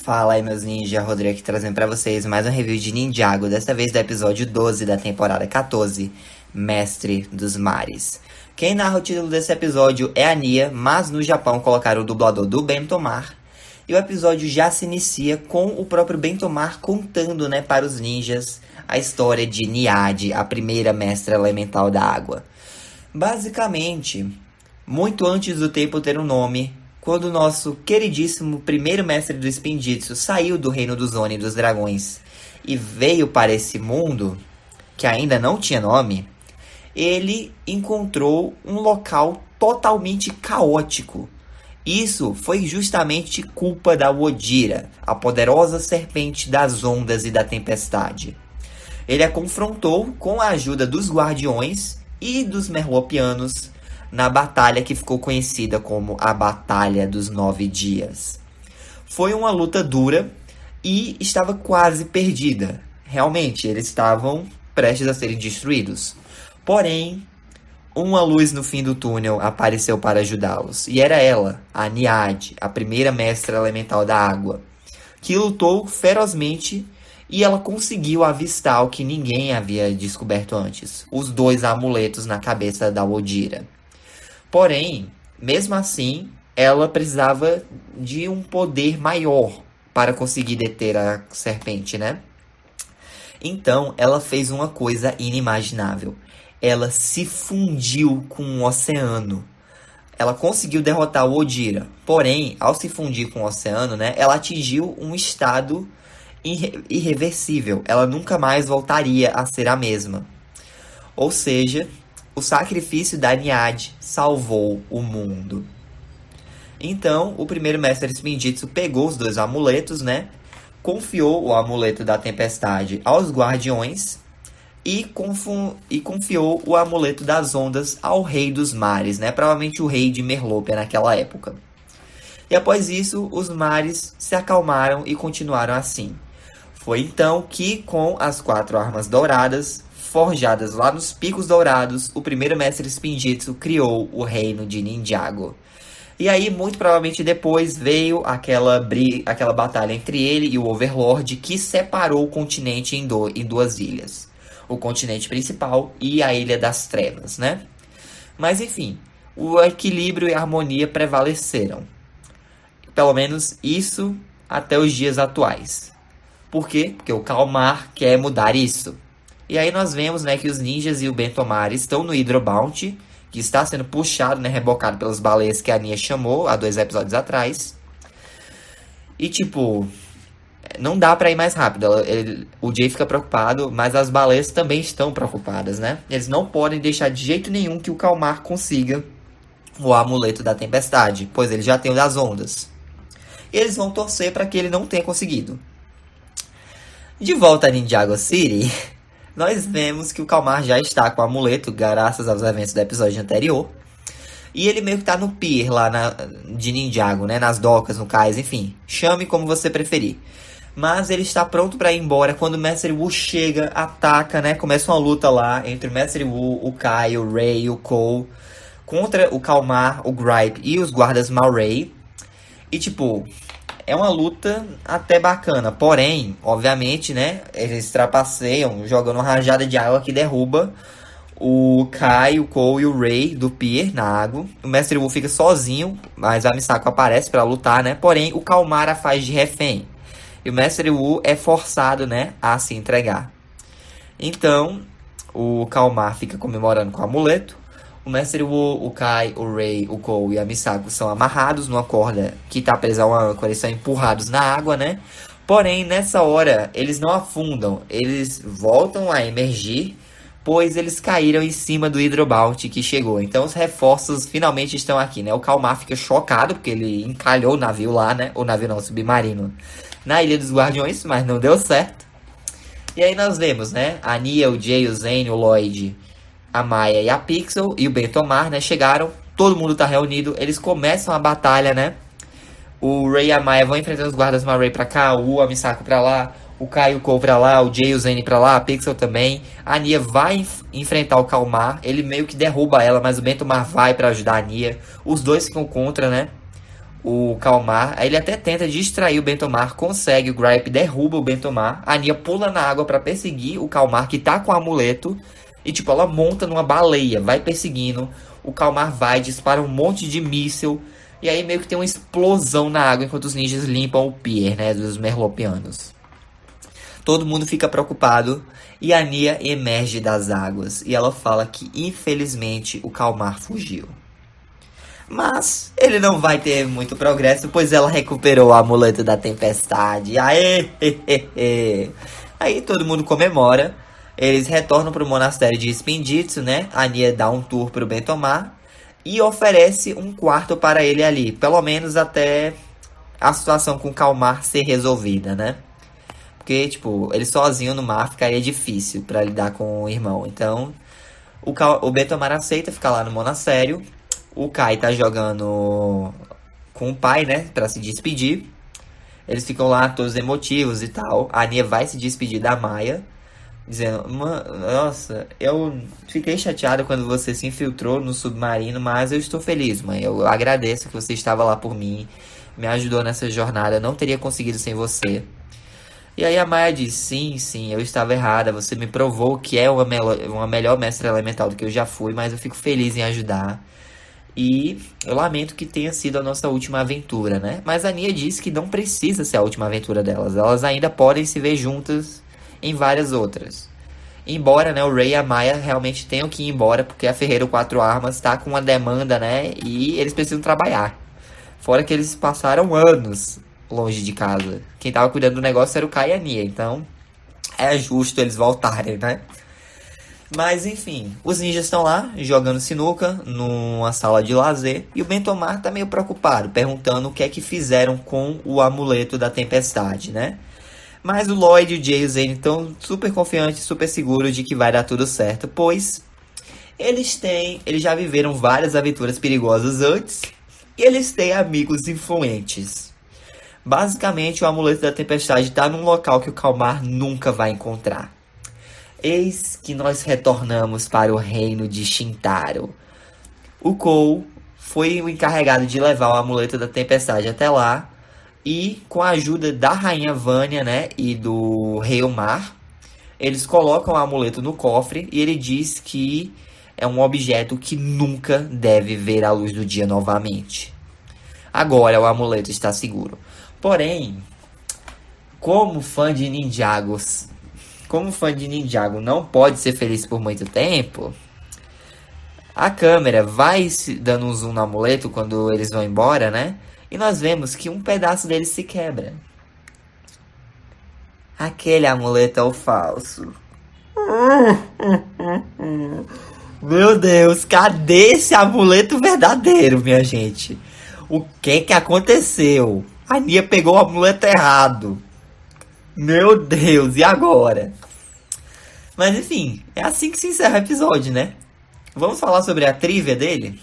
Fala aí, meus ninjas, Rodrigo aqui trazendo pra vocês mais um review de Ninjago, dessa vez do episódio 12 da temporada 14, Mestre dos Mares. Quem narra o título desse episódio é a Nia, mas no Japão colocaram o dublador do Bentomar. E o episódio já se inicia com o próprio Bentomar contando, para os ninjas a história de Niade, a primeira mestra elemental da água. Basicamente, muito antes do tempo ter um nome, quando o nosso queridíssimo primeiro mestre do Spinjitzu saiu do reino dos Oni dos dragões e veio para esse mundo, que ainda não tinha nome, ele encontrou um local totalmente caótico. Isso foi justamente culpa da Wodira, a poderosa serpente das ondas e da tempestade. Ele a confrontou com a ajuda dos guardiões e dos merlopianos na batalha que ficou conhecida como a Batalha dos 9 Dias. Foi uma luta dura e estava quase perdida. Realmente, eles estavam prestes a serem destruídos. Porém, uma luz no fim do túnel apareceu para ajudá-los. E era ela, a Niade, a primeira mestra elemental da água, que lutou ferozmente e ela conseguiu avistar o que ninguém havia descoberto antes: os 2 amuletos na cabeça da Wodira. Porém, mesmo assim, ela precisava de um poder maior para conseguir deter a serpente, Então, ela fez uma coisa inimaginável. Ela se fundiu com o oceano. Ela conseguiu derrotar o Wodira. Porém, ao se fundir com o oceano, ela atingiu um estado irreversível. Ela nunca mais voltaria a ser a mesma. Ou seja, o sacrifício da Niade salvou o mundo. Então, o primeiro mestre Spinjitzu pegou os 2 amuletos, confiou o amuleto da tempestade aos guardiões e confiou o amuleto das ondas ao rei dos mares, provavelmente o rei de Merlópia naquela época. E após isso, os mares se acalmaram e continuaram assim. Foi então que, com as 4 armas douradas, forjadas lá nos Picos Dourados, o primeiro mestre Spinjitzu criou o reino de Ninjago. E aí, muito provavelmente depois, veio aquela batalha entre ele e o Overlord, que separou o continente em 2 ilhas. O continente principal e a Ilha das Trevas, Mas enfim, o equilíbrio e a harmonia prevaleceram. Pelo menos isso até os dias atuais. Por quê? Porque o Kalmar quer mudar isso. E aí nós vemos, que os ninjas e o Bentomar estão no Hydro Bounty, que está sendo puxado, rebocado pelas baleias que a Nia chamou há 2 episódios atrás. E não dá pra ir mais rápido. O Jay fica preocupado, mas as baleias também estão preocupadas, Eles não podem deixar de jeito nenhum que o Kalmar consiga o amuleto da tempestade, pois ele já tem o das ondas. E eles vão torcer para que ele não tenha conseguido. De volta a Ninjago City, nós vemos que o Kalmar já está com o amuleto, graças aos eventos do episódio anterior. E ele meio que tá no pier lá de Ninjago, nas docas, no cais, enfim. Chame como você preferir. Mas ele está pronto para ir embora quando o Mestre Wu chega, ataca, Começa uma luta lá entre o Mestre Wu, o Kai, o Ray e o Cole contra o Kalmar, o Gripe e os guardas Malray. E é uma luta até bacana, porém, obviamente, eles trapaceiam jogando uma rajada de água que derruba o Kai, o Cole e o Ray do pier na água. O Mestre Wu fica sozinho, mas a Misako aparece para lutar, porém, o Kalmar a faz de refém. E o Mestre Wu é forçado, a se entregar. Então, o Kalmar fica comemorando com o amuleto. O Mestre Wu, o Kai, o Ray, o Cole e a Misako são amarrados numa corda que está presa a uma âncora e são empurrados na água, Porém, nessa hora, eles não afundam. Eles voltam a emergir, pois eles caíram em cima do Hydro Bounty que chegou. Então, os reforços finalmente estão aqui, O Kalmar fica chocado, porque ele encalhou o navio lá, O navio não, o submarino, na Ilha dos Guardiões, mas não deu certo. E aí nós vemos, a Nia, o Jay, o Zane, o Lloyd, a Maya e a Pixel e o Bentomar, chegaram, todo mundo tá reunido, eles começam a batalha, O Ray e a Maya vão enfrentando os guardas Malray pra cá, o a Misako pra lá, o Kai e o Cole pra lá, o Jay e o Zane pra lá, a Pixel também. A Nia vai enfrentar o Kalmar, ele meio que derruba ela, mas o Bentomar vai pra ajudar a Nia. Os dois ficam contra, o Kalmar. Aí ele até tenta distrair o Bentomar, consegue, o Gripe derruba o Bentomar. A Nia pula na água pra perseguir o Kalmar, que tá com o amuleto. E tipo, ela monta numa baleia, vai perseguindo. O Kalmar vai, dispara um monte de míssil. E aí meio que tem uma explosão na água enquanto os ninjas limpam o pier, né, dos Merlopianos. Todo mundo fica preocupado e a Nia emerge das águas. E ela fala que, infelizmente, o Kalmar fugiu. Mas ele não vai ter muito progresso, pois ela recuperou o amuleto da tempestade. Aê! Aí todo mundo comemora. Eles retornam para o monastério de Spinditsu, né? A Nia dá um tour para o Bentomar e oferece um quarto para ele ali. Pelo menos até a situação com o Kalmar ser resolvida, né? Porque, tipo, ele sozinho no mar ficaria difícil para lidar com o irmão. Então, o Bentomar aceita ficar lá no monastério. O Kai tá jogando com o pai, né? Pra se despedir. Eles ficam lá todos emotivos e tal. A Nia vai se despedir da Maia, dizendo: Nossa, eu fiquei chateada quando você se infiltrou no submarino, mas eu estou feliz, mãe. Eu agradeço que você estava lá por mim, me ajudou nessa jornada. Eu não teria conseguido sem você. E aí a Maia diz: Sim, eu estava errada. Você me provou que é uma melhor mestra elemental do que eu já fui, mas eu fico feliz em ajudar. E eu lamento que tenha sido a nossa última aventura, né? Mas a Nia diz que não precisa ser a última aventura delas. Elas ainda podem se ver juntas em várias outras. Embora, né, o Ray e a Maia realmente tenham que ir embora, porque a Ferreiro Quatro Armas tá com uma demanda, né? E eles precisam trabalhar. Fora que eles passaram anos longe de casa. Quem tava cuidando do negócio era o Kai e a Nia. Então, é justo eles voltarem, né? Mas enfim, os ninjas estão lá jogando sinuca numa sala de lazer e o Bentomar tá meio preocupado, perguntando o que é que fizeram com o amuleto da tempestade, né? Mas o Lloyd e o Jay e o Zane estão super confiantes, super seguros de que vai dar tudo certo, pois eles já viveram várias aventuras perigosas antes e eles têm amigos influentes. Basicamente, o amuleto da tempestade está num local que o Kalmar nunca vai encontrar. Eis que nós retornamos para o reino de Shintaro. O Cole foi o encarregado de levar o amuleto da tempestade até lá. E com a ajuda da rainha Vânia, né, e do rei Omar, eles colocam o amuleto no cofre. E ele diz que é um objeto que nunca deve ver a luz do dia novamente. Agora o amuleto está seguro. Porém, como fã de Ninjago não pode ser feliz por muito tempo, a câmera vai dando um zoom no amuleto quando eles vão embora, né? E nós vemos que um pedaço dele se quebra. Aquele amuleto é o falso. Meu Deus, cadê esse amuleto verdadeiro, minha gente? O que aconteceu? A Nia pegou o amuleto errado. Meu Deus, e agora? Mas enfim, é assim que se encerra o episódio, né? Vamos falar sobre a trivia dele?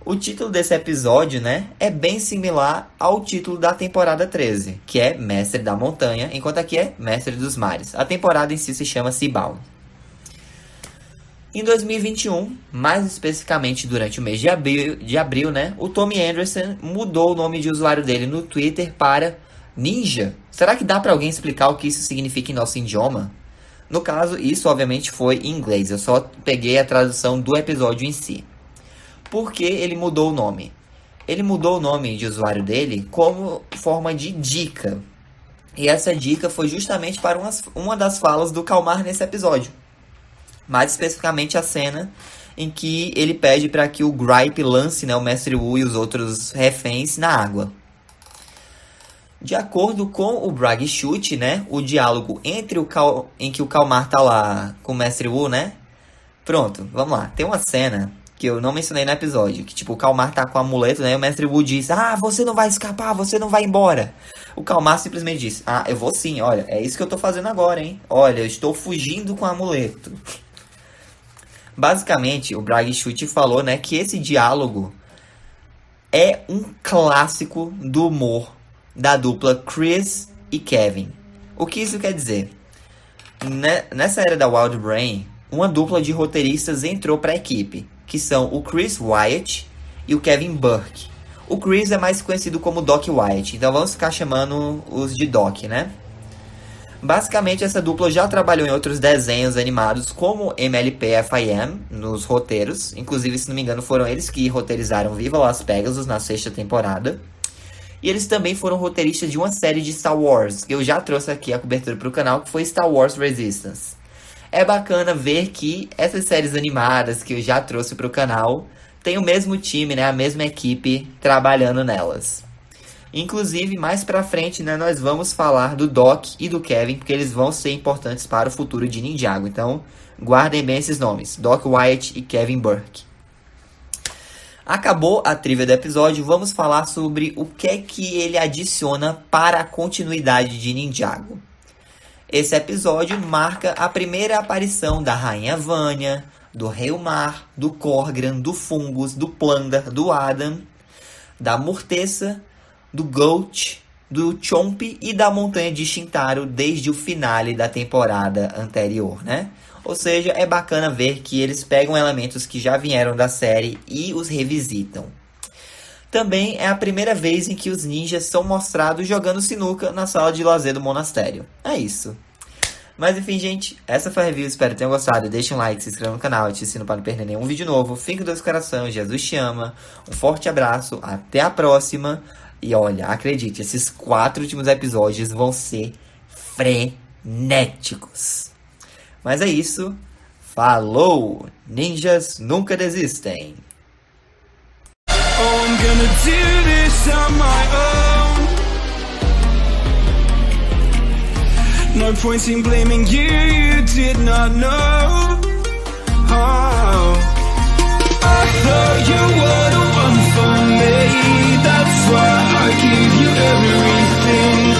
O título desse episódio, né, é bem similar ao título da temporada 13, que é Mestre da Montanha, enquanto aqui é Mestre dos Mares. A temporada em si se chama Seabound. Em 2021, mais especificamente durante o mês de abril, né, o Tommy Anderson mudou o nome de usuário dele no Twitter para Ninja. Será que dá para alguém explicar o que isso significa em nosso idioma? No caso, isso obviamente foi em inglês. Eu só peguei a tradução do episódio em si. Por que ele mudou o nome? Ele mudou o nome de usuário dele como forma de dica. E essa dica foi justamente para uma das falas do Kalmar nesse episódio. Mais especificamente a cena em que ele pede para que o Gripe lance, né, o Mestre Wu e os outros reféns na água. De acordo com o Brag Chute, né, o diálogo em que o Kalmar tá lá com o Mestre Wu, né? Pronto, vamos lá. Tem uma cena que eu não mencionei no episódio, que tipo, o Kalmar tá com o amuleto, né? E o Mestre Wu diz: Ah, você não vai escapar, você não vai embora. O Kalmar simplesmente diz: Ah, eu vou sim, olha, é isso que eu tô fazendo agora, hein? Olha, eu estou fugindo com o amuleto. Basicamente, o Brag Chute falou, né, que esse diálogo é um clássico do humor da dupla Chris e Kevin. O que isso quer dizer? Nessa era da Wild Brain, uma dupla de roteiristas entrou para a equipe, que são o Chris Wyatt e o Kevin Burke. O Chris é mais conhecido como Doc White, então vamos ficar chamando os de Doc, né? Basicamente, essa dupla já trabalhou em outros desenhos animados, como MLP-FIM, nos roteiros. Inclusive, se não me engano, foram eles que roteirizaram Viva Las Pegasus na 6ª temporada. E eles também foram roteiristas de uma série de Star Wars, que eu já trouxe aqui a cobertura para o canal, que foi Star Wars Resistance. É bacana ver que essas séries animadas que eu já trouxe para o canal tem o mesmo time, né, a mesma equipe trabalhando nelas. Inclusive, mais pra frente, né, nós vamos falar do Doc e do Kevin, porque eles vão ser importantes para o futuro de Ninjago. Então, guardem bem esses nomes, Doc White e Kevin Burke. Acabou a trivia do episódio, vamos falar sobre o que é que ele adiciona para a continuidade de Ninjago. Esse episódio marca a primeira aparição da Rainha Vanya, do Rei Umar, do Korgran, do Fungus, do Plunder, do Adam, da Morteza, do Goat, do Chomp e da Montanha de Shintaro desde o finale da temporada anterior, né? Ou seja, é bacana ver que eles pegam elementos que já vieram da série e os revisitam. Também é a primeira vez em que os ninjas são mostrados jogando sinuca na sala de lazer do monastério. É isso. Mas enfim, gente, essa foi a review, espero que tenham gostado. Deixa um like, se inscreva no canal, ative o sino para não perder nenhum vídeo novo. Fique com Deus no coração, Jesus te ama. Um forte abraço, até a próxima. E olha, acredite, esses 4 últimos episódios vão ser frenéticos. Mas é isso. Falou! Ninjas nunca desistem. I'm gonna do this on my own. No point in blaming you, you did not know. Oh, I thought you were the one for me. That's why I give you everything.